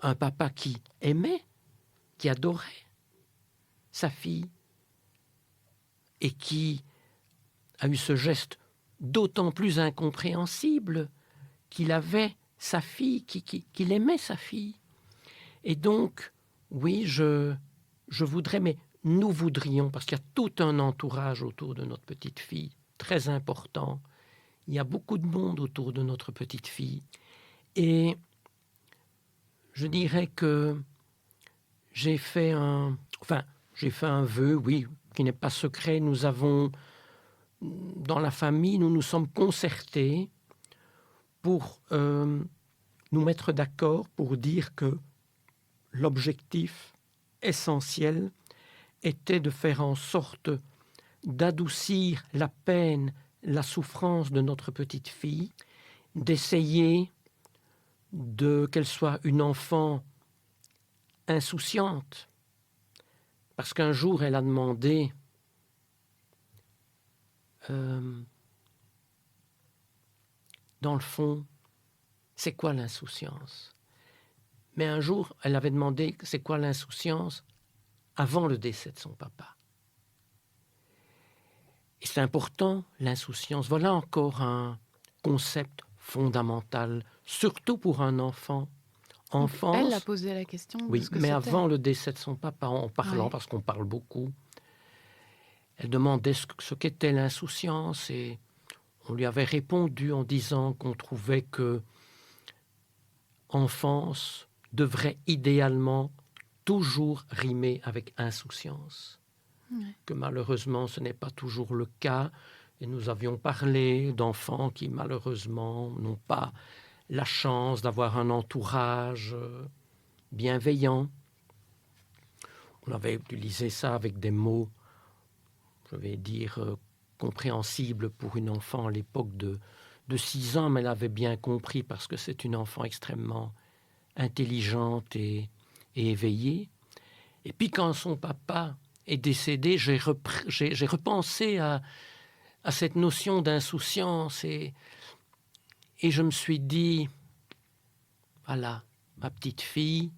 B: Un papa qui aimait, qui adorait sa fille et qui a eu ce geste d'autant plus incompréhensible qu'il avait sa fille, qu'il aimait sa fille. Et donc, oui, je voudrais, mais nous voudrions, parce qu'il y a tout un entourage autour de notre petite fille, très important. Il y a beaucoup de monde autour de notre petite fille. Et je dirais que j'ai fait un vœu, oui, qui n'est pas secret. Nous avons, dans la famille, nous nous sommes concertés pour nous mettre d'accord pour dire que l'objectif essentiel était de faire en sorte d'adoucir la peine, la souffrance de notre petite fille, d'essayer qu'elle soit une enfant insouciante. Parce qu'un jour, elle a demandé dans le fond, c'est quoi l'insouciance ? Mais un jour, elle avait demandé c'est quoi l'insouciance avant le décès de son papa. Et c'est important, l'insouciance. Voilà encore un concept fondamental, surtout pour un enfant. Enfance,
A: elle a posé la question.
B: Oui, mais avant le décès de son papa, en parlant, parce qu'on parle beaucoup, elle demandait ce qu'était l'insouciance et on lui avait répondu en disant qu'on trouvait que enfance devrait idéalement toujours rimer avec insouciance. Que malheureusement, ce n'est pas toujours le cas. Et nous avions parlé d'enfants qui, malheureusement, n'ont pas la chance d'avoir un entourage bienveillant. On avait utilisé ça avec des mots, je vais dire, compréhensibles pour une enfant à l'époque de 6 ans, mais elle avait bien compris parce que c'est une enfant extrêmement intelligente et éveillée. Et puis quand son papa est décédé, j'ai repensé à cette notion d'insouciance et je me suis dit, voilà, ma petite fille,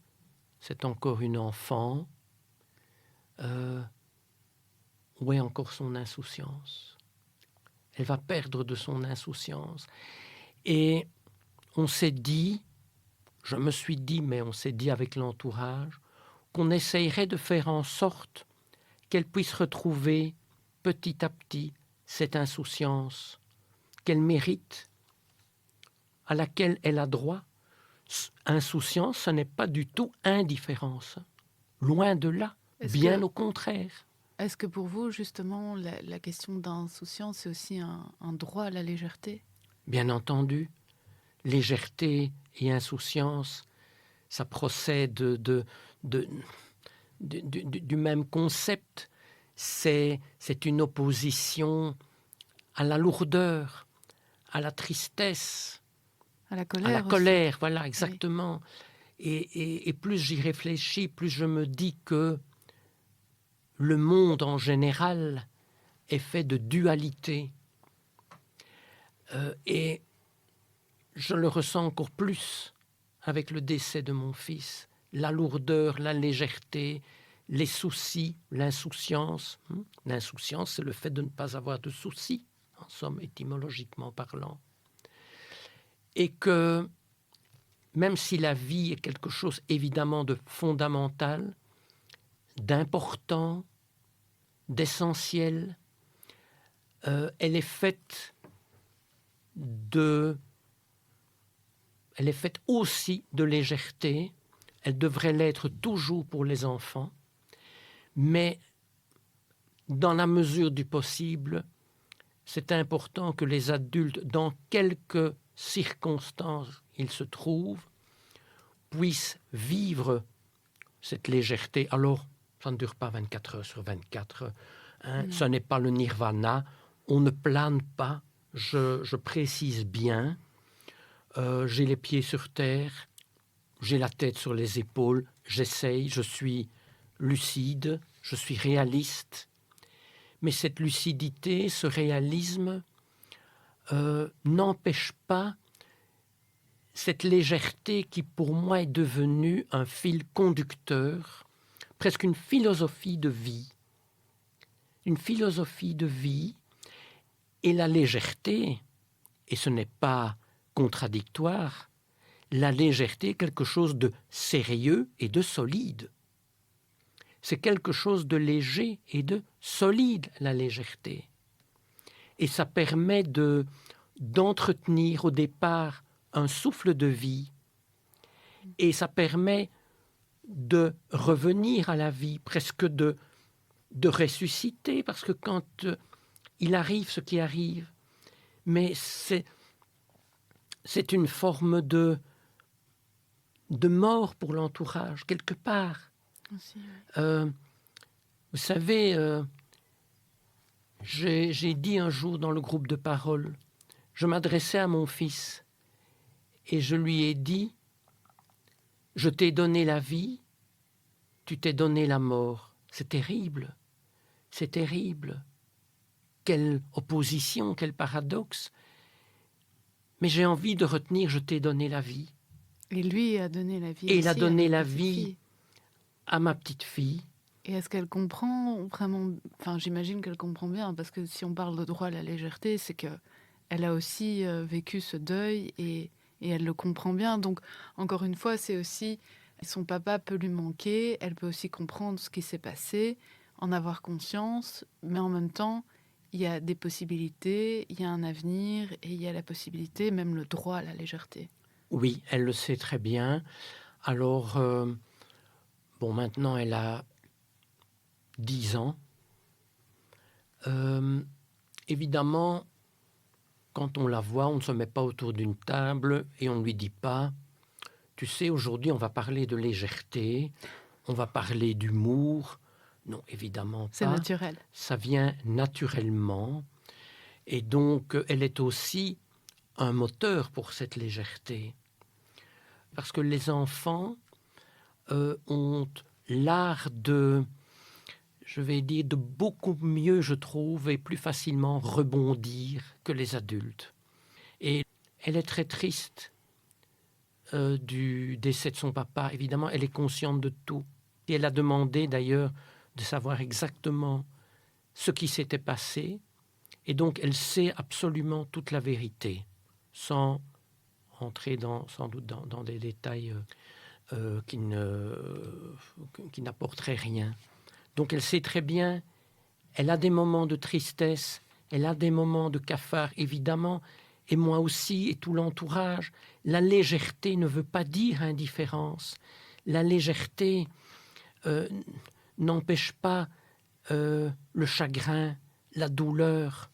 B: c'est encore une enfant. Où est encore son insouciance ? Elle va perdre de son insouciance. Et on s'est dit, je me suis dit, mais on s'est dit avec l'entourage, qu'on essayerait de faire en sorte qu'elle puisse retrouver petit à petit cette insouciance qu'elle mérite, à laquelle elle a droit. Insouciance, ce n'est pas du tout indifférence. Loin de là, bien au contraire.
A: Est-ce que pour vous, justement, la question d'insouciance, c'est aussi un droit à la légèreté ?
B: Bien entendu, légèreté et insouciance, ça procède du même concept. C'est une opposition à la lourdeur, à la tristesse,
A: à la
B: colère, voilà, exactement. Oui. Et plus j'y réfléchis, plus je me dis que le monde en général est fait de dualité. Et je le ressens encore plus avec le décès de mon fils. La lourdeur, la légèreté, les soucis, l'insouciance. L'insouciance, c'est le fait de ne pas avoir de soucis, en somme, étymologiquement parlant. Et que même si la vie est quelque chose évidemment de fondamental, d'important, d'essentiel, elle est faite aussi de légèreté. Elle devrait l'être toujours pour les enfants, mais dans la mesure du possible, c'est important que les adultes, dans quelques circonstances ils se trouvent, puissent vivre cette légèreté. Alors, ça ne dure pas 24 heures sur 24. Ce n'est pas le nirvana. On ne plane pas. Je précise bien. J'ai les pieds sur terre. J'ai la tête sur les épaules. J'essaye. Je suis lucide. Je suis réaliste. Mais cette lucidité, ce réalisme n'empêche pas cette légèreté qui, pour moi, est devenue un fil conducteur, presque une philosophie de vie. Une philosophie de vie. Et la légèreté, et ce n'est pas contradictoire, la légèreté est quelque chose de sérieux et de solide. C'est quelque chose de léger et de solide, la légèreté. Et ça permet d'entretenir au départ un souffle de vie. Et ça permet de revenir à la vie, presque de ressusciter, parce que quand il arrive ce qui arrive, mais c'est une forme de mort pour l'entourage, quelque part.
A: Aussi, oui.
B: Vous savez, j'ai dit un jour dans le groupe de parole, je m'adressais à mon fils et je lui ai dit, je t'ai donné la vie, tu t'es donné la mort. C'est terrible, c'est terrible. Quelle opposition, quel paradoxe. Mais j'ai envie de retenir, je t'ai donné la vie.
A: Et lui a donné la vie.
B: Et il a donné la vie à ma petite fille.
A: Et est-ce qu'elle comprend vraiment, enfin j'imagine qu'elle comprend bien, parce que si on parle de droit à la légèreté, c'est qu'elle a aussi vécu ce deuil et elle le comprend bien. Donc encore une fois, c'est aussi, son papa peut lui manquer, elle peut aussi comprendre ce qui s'est passé, en avoir conscience, mais en même temps, il y a des possibilités, il y a un avenir et il y a la possibilité, même le droit à la légèreté.
B: Oui, elle le sait très bien. Alors, maintenant, elle a 10 ans. Évidemment, quand on la voit, on ne se met pas autour d'une table et on ne lui dit pas « Tu sais, aujourd'hui, on va parler de légèreté, on va parler d'humour. » Non, évidemment pas.
A: C'est naturel.
B: Ça vient naturellement. Et donc, elle est aussi un moteur pour cette légèreté. Parce que les enfants ont l'art de beaucoup mieux, je trouve, et plus facilement rebondir que les adultes. Et elle est très triste du décès de son papa. Évidemment, elle est consciente de tout. Et elle a demandé d'ailleurs de savoir exactement ce qui s'était passé. Et donc, elle sait absolument toute la vérité, sans entrer sans doute dans des détails qui n'apporteraient rien. Donc, elle sait très bien Elle a des moments de tristesse, elle a des moments de cafard, évidemment, et moi aussi, et tout l'entourage. La légèreté ne veut pas dire indifférence. La légèreté n'empêche pas le chagrin, la douleur,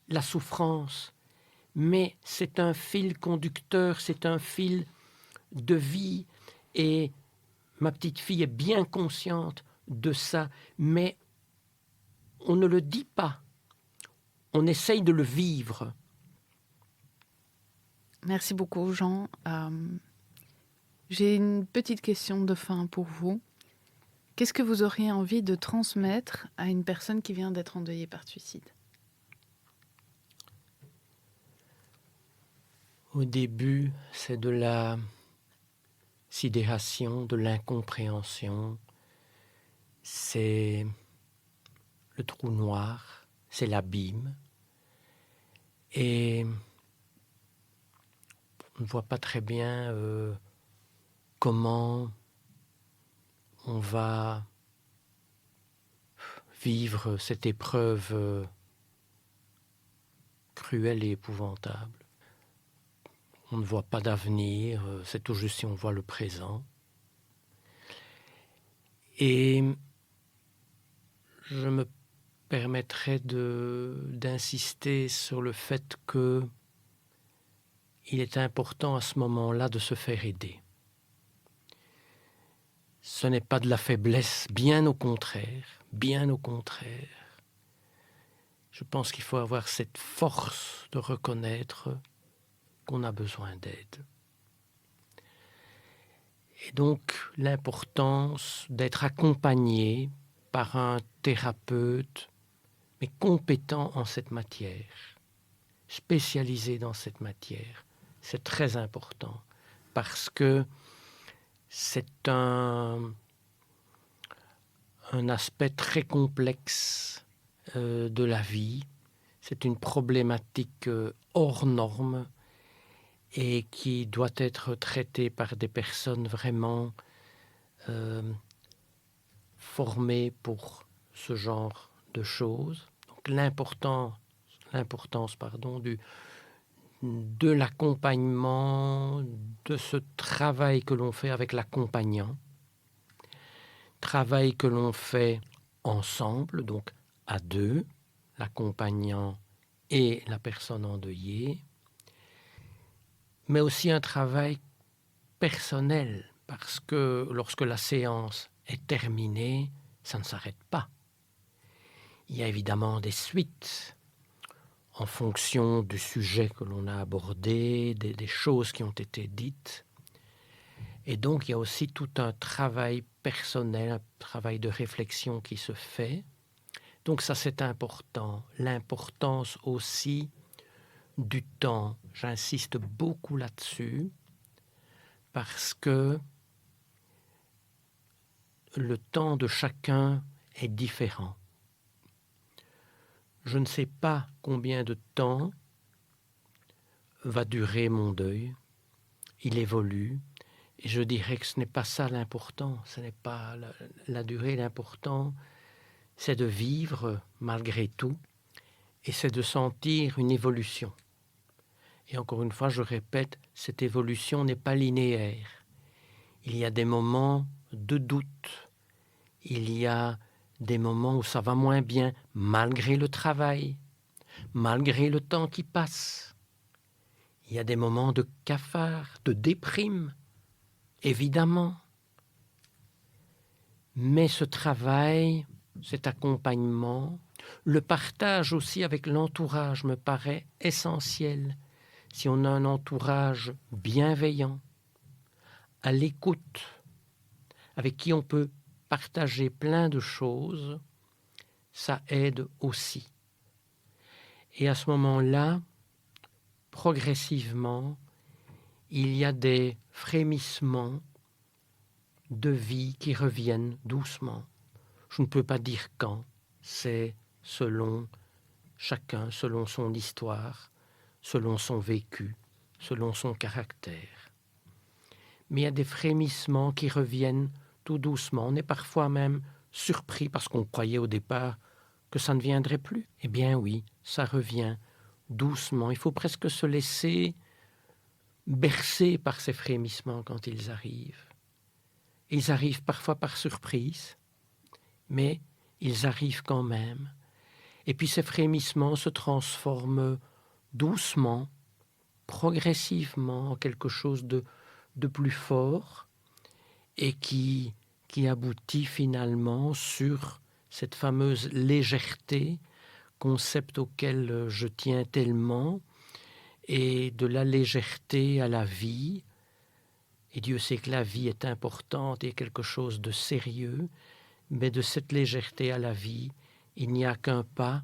B: la souffrance, mais c'est un fil conducteur, c'est un fil de vie, et ma petite fille est bien consciente de ça, mais on ne le dit pas, on essaye de le vivre.
A: Merci beaucoup, Jean. J'ai une petite question de fin pour vous. Qu'est-ce que vous auriez envie de transmettre à une personne qui vient d'être endeuillée par suicide?
B: Au début, c'est de la sidération, de l'incompréhension. C'est le trou noir, c'est l'abîme. Et on ne voit pas très bien comment on va vivre cette épreuve cruelle et épouvantable. On ne voit pas d'avenir, c'est tout juste si on voit le présent. Et je me permettrai d'insister sur le fait que il est important à ce moment-là de se faire aider. Ce n'est pas de la faiblesse, bien au contraire, bien au contraire. Je pense qu'il faut avoir cette force de reconnaître qu'on a besoin d'aide. Et donc l'importance d'être accompagné par un thérapeute, mais compétent en cette matière, spécialisé dans cette matière, c'est très important parce que c'est un aspect très complexe de la vie. C'est une problématique hors norme et qui doit être traitée par des personnes vraiment formées pour ce genre de choses. Donc l'importance de l'accompagnement, de ce travail que l'on fait avec l'accompagnant, travail que l'on fait ensemble, donc à deux, l'accompagnant et la personne endeuillée, mais aussi un travail personnel, parce que lorsque la séance est terminée, ça ne s'arrête pas. Il y a évidemment des suites en fonction du sujet que l'on a abordé, des choses qui ont été dites. Et donc, il y a aussi tout un travail personnel, un travail de réflexion qui se fait. Donc ça, c'est important. L'importance aussi du temps. J'insiste beaucoup là-dessus parce que le temps de chacun est différent. Je ne sais pas combien de temps va durer mon deuil. Il évolue. Et je dirais que ce n'est pas ça l'important. Ce n'est pas la durée. L'important, c'est de vivre malgré tout et c'est de sentir une évolution. Et encore une fois, je répète, cette évolution n'est pas linéaire. Il y a des moments de doute. Il y a des moments où ça va moins bien, malgré le travail, malgré le temps qui passe. Il y a des moments de cafard, de déprime, évidemment. Mais ce travail, cet accompagnement, le partage aussi avec l'entourage me paraît essentiel. Si on a un entourage bienveillant, à l'écoute, avec qui on peut partager plein de choses, ça aide aussi. Et à ce moment-là, progressivement, il y a des frémissements de vie qui reviennent doucement. Je ne peux pas dire quand, c'est selon chacun, selon son histoire, selon son vécu, selon son caractère. Mais il y a des frémissements qui reviennent tout doucement. On est parfois même surpris parce qu'on croyait au départ que ça ne viendrait plus? Eh bien oui, ça revient doucement. Il faut presque se laisser bercer par ces frémissements quand ils arrivent. Ils arrivent parfois par surprise, mais ils arrivent quand même. Et puis ces frémissements se transforment doucement, progressivement en quelque chose de plus fort et qui aboutit finalement sur cette fameuse légèreté, concept auquel je tiens tellement, et de la légèreté à la vie. Et Dieu sait que la vie est importante et quelque chose de sérieux, mais de cette légèreté à la vie, il n'y a qu'un pas.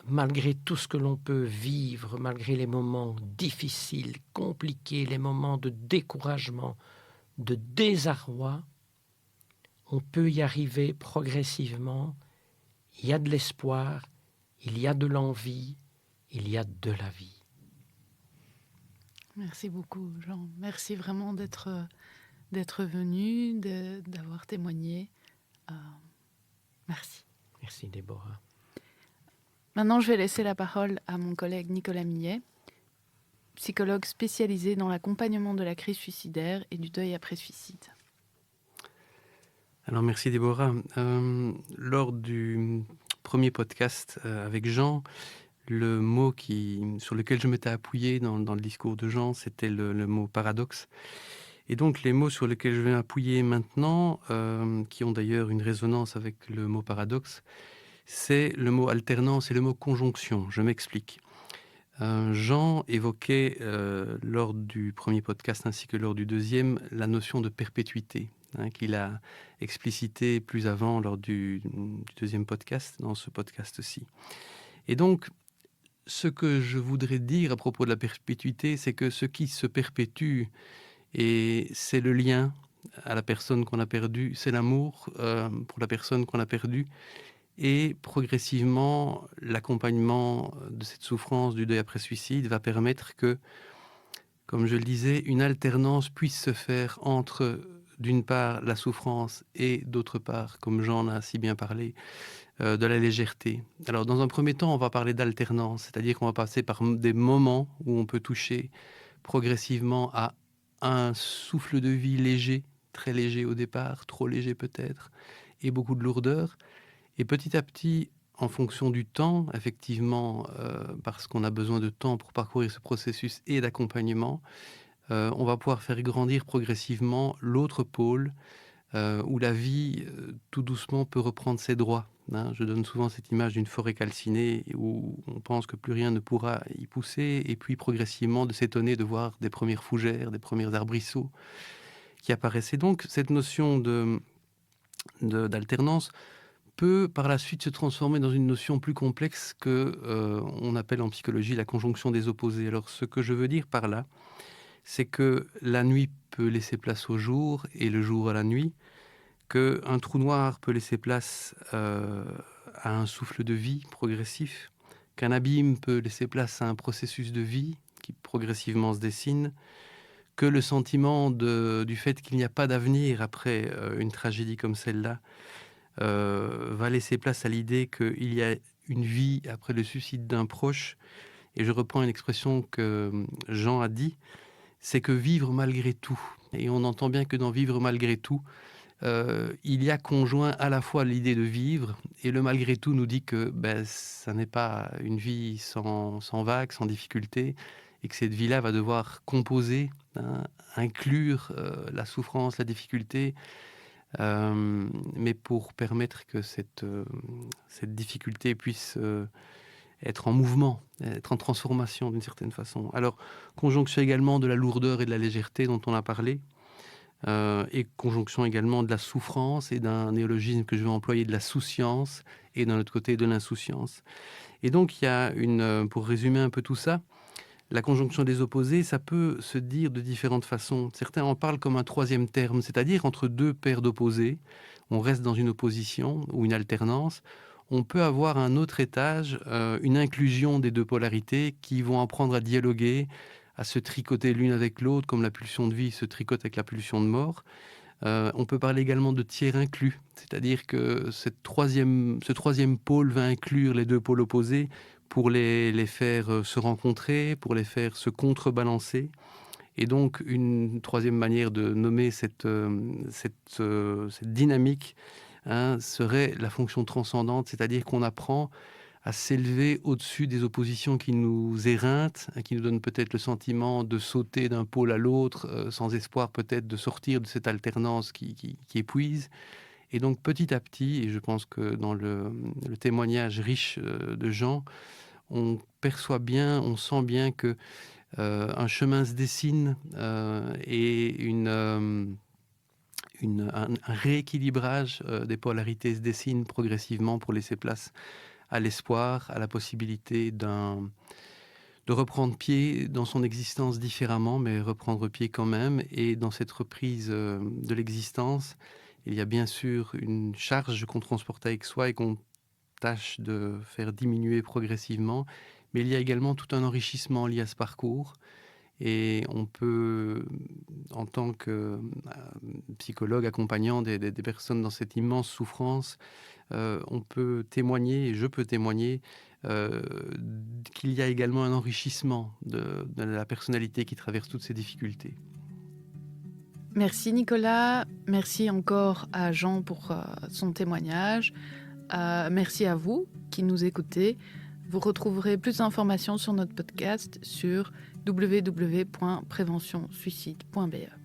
B: Malgré tout ce que l'on peut vivre, malgré les moments difficiles, compliqués, les moments de découragement, de désarroi, on peut y arriver progressivement. Il y a de l'espoir, il y a de l'envie, il y a de la vie.
A: Merci beaucoup, Jean. Merci vraiment d'être venu, d'avoir témoigné. Merci.
B: Merci, Déborah.
A: Maintenant, je vais laisser la parole à mon collègue Nicolas Millet, psychologue spécialisé dans l'accompagnement de la crise suicidaire et du deuil après suicide.
C: Alors merci Déborah. Lors du premier podcast avec Jean, le mot sur lequel je m'étais appuyé dans le discours de Jean, c'était le mot paradoxe. Et donc les mots sur lesquels je vais m'appuyer maintenant, qui ont d'ailleurs une résonance avec le mot paradoxe, c'est le mot alternance et le mot conjonction. Je m'explique. Jean évoquait lors du premier podcast ainsi que lors du deuxième la notion de perpétuité, qu'il a explicité plus avant lors du deuxième podcast, dans ce podcast-ci. Et donc, ce que je voudrais dire à propos de la perpétuité, c'est que ce qui se perpétue, et c'est le lien à la personne qu'on a perdue, c'est l'amour pour la personne qu'on a perdue, et progressivement, l'accompagnement de cette souffrance du deuil après suicide va permettre que, comme je le disais, une alternance puisse se faire entre, d'une part, la souffrance et, d'autre part, comme Jean a si bien parlé, de la légèreté. Alors, dans un premier temps, on va parler d'alternance, c'est-à-dire qu'on va passer par des moments où on peut toucher progressivement à un souffle de vie léger, très léger au départ, trop léger peut-être, et beaucoup de lourdeur. Et petit à petit, en fonction du temps, effectivement, parce qu'on a besoin de temps pour parcourir ce processus et d'accompagnement, on va pouvoir faire grandir progressivement l'autre pôle où la vie, tout doucement, peut reprendre ses droits. Je donne souvent cette image d'une forêt calcinée où on pense que plus rien ne pourra y pousser, et puis progressivement de s'étonner de voir des premières fougères, des premiers arbrisseaux qui apparaissent. Et donc, cette notion d'alternance peut par la suite se transformer dans une notion plus complexe que on appelle en psychologie la conjonction des opposés. Alors ce que je veux dire par là, c'est que la nuit peut laisser place au jour et le jour à la nuit, qu'un trou noir peut laisser place à un souffle de vie progressif, qu'un abîme peut laisser place à un processus de vie qui progressivement se dessine, que le sentiment du fait qu'il n'y a pas d'avenir après une tragédie comme celle-là va laisser place à l'idée qu'il y a une vie après le suicide d'un proche. Et je reprends une expression que Jean a dit, c'est que vivre malgré tout. Et on entend bien que dans vivre malgré tout, il y a conjoint à la fois l'idée de vivre, et le malgré tout nous dit que ça n'est pas une vie sans vagues, sans difficultés, et que cette vie-là va devoir composer, inclure la souffrance, la difficulté, mais pour permettre que cette difficulté puisse être en mouvement, être en transformation d'une certaine façon. Alors, conjonction également de la lourdeur et de la légèreté dont on a parlé, et conjonction également de la souffrance et d'un néologisme que je vais employer, de la souciance, et d'un autre côté de l'insouciance. Et donc, il y a pour résumer un peu tout ça, la conjonction des opposés, ça peut se dire de différentes façons. Certains en parlent comme un troisième terme, c'est-à-dire entre deux paires d'opposés, on reste dans une opposition ou une alternance. On peut avoir un autre étage, une inclusion des deux polarités qui vont apprendre à dialoguer, à se tricoter l'une avec l'autre, comme la pulsion de vie se tricote avec la pulsion de mort. On peut parler également de tiers inclus, c'est-à-dire que ce troisième pôle va inclure les deux pôles opposés pour les faire se rencontrer, pour les faire se contrebalancer. Et donc, une troisième manière de nommer cette dynamique serait la fonction transcendante, c'est-à-dire qu'on apprend à s'élever au-dessus des oppositions qui nous éreintent, qui nous donnent peut-être le sentiment de sauter d'un pôle à l'autre, sans espoir peut-être de sortir de cette alternance qui épuise. Et donc, petit à petit, et je pense que dans le témoignage riche de Jean, on perçoit bien, on sent bien que un chemin se dessine et un rééquilibrage des polarités se dessine progressivement pour laisser place à l'espoir, à la possibilité de reprendre pied dans son existence différemment, mais reprendre pied quand même. Et dans cette reprise de l'existence, il y a bien sûr une charge qu'on transporte avec soi et qu'on tâche de faire diminuer progressivement, mais il y a également tout un enrichissement lié à ce parcours. Et on peut, en tant que psychologue accompagnant des personnes dans cette immense souffrance, on peut témoigner, et je peux témoigner, qu'il y a également un enrichissement de la personnalité qui traverse toutes ces difficultés.
A: Merci Nicolas, merci encore à Jean pour son témoignage. Merci à vous qui nous écoutez. Vous retrouverez plus d'informations sur notre podcast sur www.préventionsuicide.be.